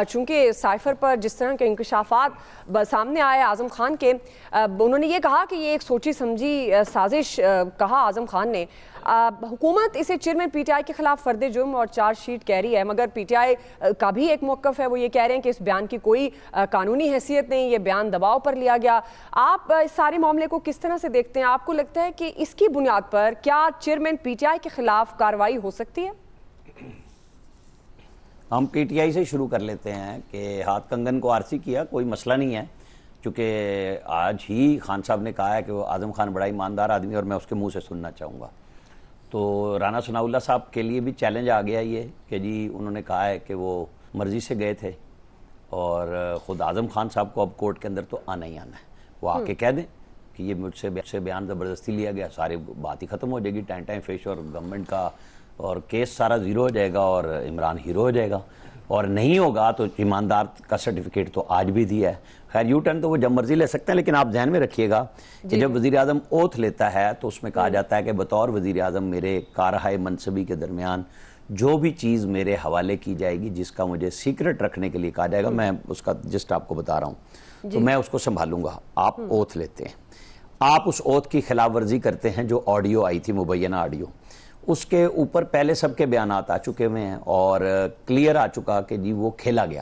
چونکہ سائفر پر جس طرح کے انکشافات سامنے آئے اعظم خان کے، انہوں نے یہ کہا کہ یہ ایک سوچی سمجھی سازش کہا اعظم خان نے۔ حکومت اسے چیئرمین پی ٹی آئی کے خلاف فرد جرم اور چارج شیٹ کہہ رہی ہے، مگر پی ٹی آئی کا بھی ایک موقف ہے، وہ یہ کہہ رہے ہیں کہ اس بیان کی کوئی قانونی حیثیت نہیں، یہ بیان دباؤ پر لیا گیا۔ آپ اس سارے معاملے کو کس طرح سے دیکھتے ہیں؟ آپ کو لگتا ہے کہ اس کی بنیاد پر کیا چیئرمین پی ٹی آئی کے خلاف کارروائی ہو سکتی ہے؟ ہم پی ٹی آئی سے شروع کر لیتے ہیں کہ ہاتھ کنگن کو آرسی کیا، کوئی مسئلہ نہیں ہے، چونکہ آج ہی خان صاحب نے کہا ہے کہ وہ اعظم خان بڑا ایماندار آدمی اور میں اس کے منہ سے سننا چاہوں گا۔ تو رانا ثناء اللہ صاحب کے لیے بھی چیلنج آ گیا یہ کہ جی انہوں نے کہا ہے کہ وہ مرضی سے گئے تھے اور خود اعظم خان صاحب کو اب کورٹ کے اندر تو آنا ہی آنا ہے، وہ آ کے کہہ دیں کہ یہ مجھ سے بیان زبردستی لیا گیا، ساری بات ہی ختم ہو جائے گی، ٹائم فش اور گورنمنٹ کا اور کیس سارا زیرو ہو جائے گا اور عمران ہیرو ہو جائے گا، اور نہیں ہوگا تو ایماندار کا سرٹیفکیٹ تو آج بھی دیا ہے۔ خیر یو ٹرن تو وہ جب مرضی لے سکتے ہیں، لیکن آپ ذہن میں رکھیے گا کہ جب وزیر اعظم اوتھ لیتا ہے تو اس میں کہا جاتا ہے کہ بطور وزیر اعظم میرے کارہائے منصبی کے درمیان جو بھی چیز میرے حوالے کی جائے گی، جس کا مجھے سیکرٹ رکھنے کے لیے کہا جائے گا، میں اس کا جسٹ آپ کو بتا رہا ہوں، تو میں اس کو سنبھالوں گا۔ آپ اوتھ لیتے ہیں، آپ اس اوتھ کی خلاف ورزی کرتے ہیں، جو آڈیو آئی تھی مبینہ آڈیو، اس کے اوپر پہلے سب کے بیانات آ چکے ہوئے ہیں اور کلیئر آ چکا کہ جی وہ کھیلا گیا،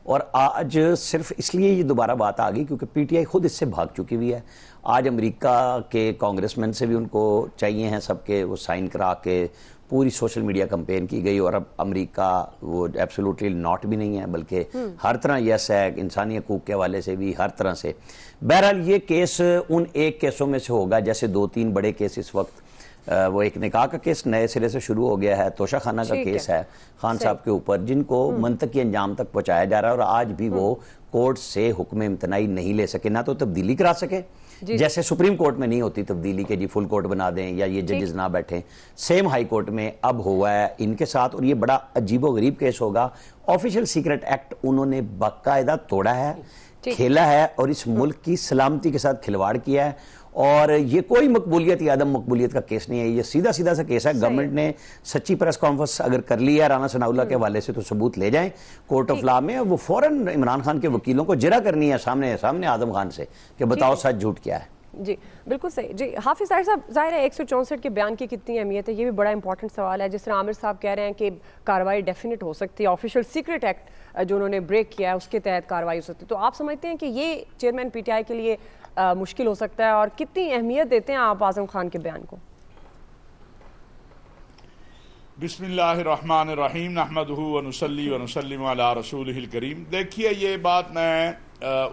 اور آج صرف اس لیے یہ دوبارہ بات آ گئی کیونکہ پی ٹی آئی خود اس سے بھاگ چکی ہوئی ہے۔ آج امریکہ کے کانگریس مین سے بھی ان کو چاہیے ہیں سب کے وہ سائن کرا کے پوری سوشل میڈیا کمپین کی گئی، اور اب امریکہ وہ ایبسولوٹلی ناٹ بھی نہیں ہے، بلکہ ہر طرح یس ہے، انسانی حقوق کے حوالے سے بھی ہر طرح سے۔ بہرحال یہ کیس ان ایک کیسوں میں سے ہوگا، جیسے 2-3 بڑے کیس اس وقت، وہ ایک نکاح کا کیس نئے سرے سے شروع ہو گیا ہے، توشہ خانہ کا کیس ہے خان صاحب کے اوپر، جن کو منطقی انجام تک پہنچایا جا رہا ہے، اور آج بھی وہ کورٹ سے حکم امتناعی نہیں لے سکے، نہ تو تبدیلی کرا سکے، جیسے سپریم کورٹ میں نہیں ہوتی تبدیلی کہ جی فل کورٹ بنا دیں یا یہ ججز نہ بیٹھیں، سیم ہائی کورٹ میں اب ہوا ہے ان کے ساتھ، اور یہ بڑا عجیب و غریب کیس ہوگا۔ آفیشل سیکرٹ ایکٹ انہوں نے باقاعدہ توڑا ہے، کھیلا ہے، اور اس ملک کی سلامتی کے ساتھ کھلواڑ کیا ہے، اور یہ کوئی مقبولیت یا عدم مقبولیت کا کیس نہیں ہے، یہ سیدھا سا کیس ہے۔ گورنمنٹ نے سچی پریس کانفرنس اگر کر لی ہے رانا ثناء اللہ کے حوالے سے تو ثبوت لے جائیں کورٹ آف لا میں، وہ فوراً عمران خان کے وکیلوں کو جرا کرنی ہے سامنے اعظم خان سے کہ بتاؤ سچ جھوٹ کیا ہے۔ جی بالکل صحیح۔ جی حافظ طاہر صاحب، ظاہر ہے 164 کے بیان کی کتنی اہمیت ہے، یہ بھی بڑا امپورٹنٹ سوال ہے۔ جس طرح عامر صاحب کہہ رہے ہیں کہ کارروائی ڈیفینٹ ہو سکتی ہے، آفیشل سیکرٹ ایکٹ جو انہوں نے بریک کیا ہے اس کے تحت کارروائی ہو سکتی ہے، تو آپ سمجھتے ہیں کہ یہ چیئرمین پی ٹی آئی کے لیے مشکل ہو سکتا ہے، اور کتنی اہمیت دیتے ہیں آپ اعظم خان کے بیان کو؟ بسم اللہ الرحمن الرحیم، نحمدہ ونصلی ونسلم علی رسولہ الکریم۔ دیکھیے یہ بات میں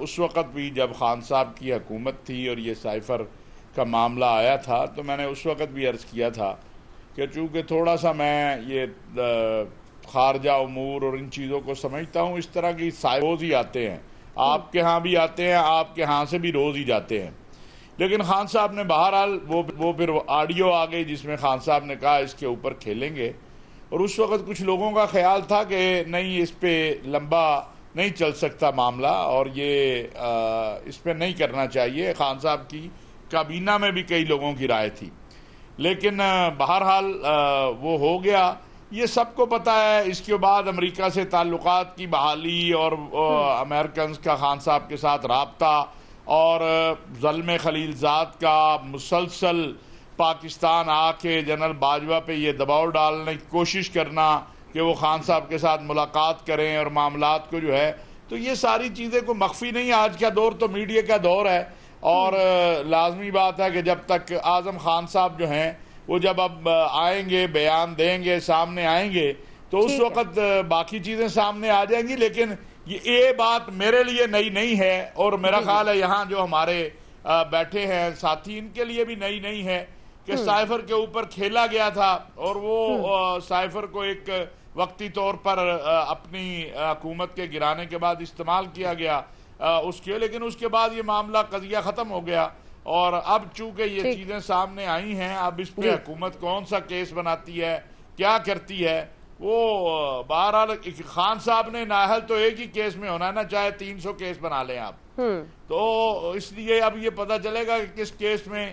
اس وقت بھی جب خان صاحب کی حکومت تھی اور یہ سائفر کا معاملہ آیا تھا تو میں نے اس وقت بھی عرض کیا تھا کہ چونکہ تھوڑا سا میں یہ خارجہ امور اور ان چیزوں کو سمجھتا ہوں، اس طرح کی روز ہی آتے ہیں، آپ کے ہاں بھی آتے ہیں، آپ کے ہاں سے بھی روز ہی جاتے ہیں، لیکن خان صاحب نے بہرحال وہ پھر آڈیو آ گئی جس میں خان صاحب نے کہا اس کے اوپر کھیلیں گے، اور اس وقت کچھ لوگوں کا خیال تھا کہ نہیں اس پہ لمبا نہیں چل سکتا معاملہ اور یہ اس پہ نہیں کرنا چاہیے، خان صاحب کی کابینہ میں بھی کئی لوگوں کی رائے تھی، لیکن بہرحال وہ ہو گیا۔ یہ سب کو پتہ ہے اس کے بعد امریکہ سے تعلقات کی بحالی اور امریکنز کا خان صاحب کے ساتھ رابطہ اور ظلم خلیل زاد کا مسلسل پاکستان آ کے جنرل باجوہ پہ یہ دباؤ ڈالنے کی کوشش کرنا کہ وہ خان صاحب کے ساتھ ملاقات کریں اور معاملات کو جو ہے، تو یہ ساری چیزیں کو مخفی نہیں، آج کا دور تو میڈیا کا دور ہے، اور لازمی بات ہے کہ جب تک اعظم خان صاحب جو ہیں وہ جب اب آئیں گے بیان دیں گے سامنے آئیں گے تو اس وقت باقی چیزیں سامنے آ جائیں گی، لیکن یہ بات میرے لیے نئی نہیں ہے، اور میرا خیال ہے یہاں جو ہمارے بیٹھے ہیں ساتھی ان کے لیے بھی نئی نہیں ہے کہ سائفر کے اوپر کھیلا گیا تھا، اور وہ سائفر کو ایک وقتی طور پر اپنی حکومت کے گرانے کے بعد استعمال کیا گیا اس کے، لیکن اس کے بعد یہ معاملہ قضیہ ختم ہو گیا، اور اب چونکہ یہ چیزیں سامنے آئی ہیں، اب اس پہ حکومت کون سا کیس بناتی ہے، کیا کرتی ہے، وہ بہرحال خان صاحب نے نااہل تو ایک ہی کیس میں ہونا ہے نا، چاہے 300 کیس بنا لیں آپ، تو اس لیے اب یہ پتہ چلے گا کہ کس کیس میں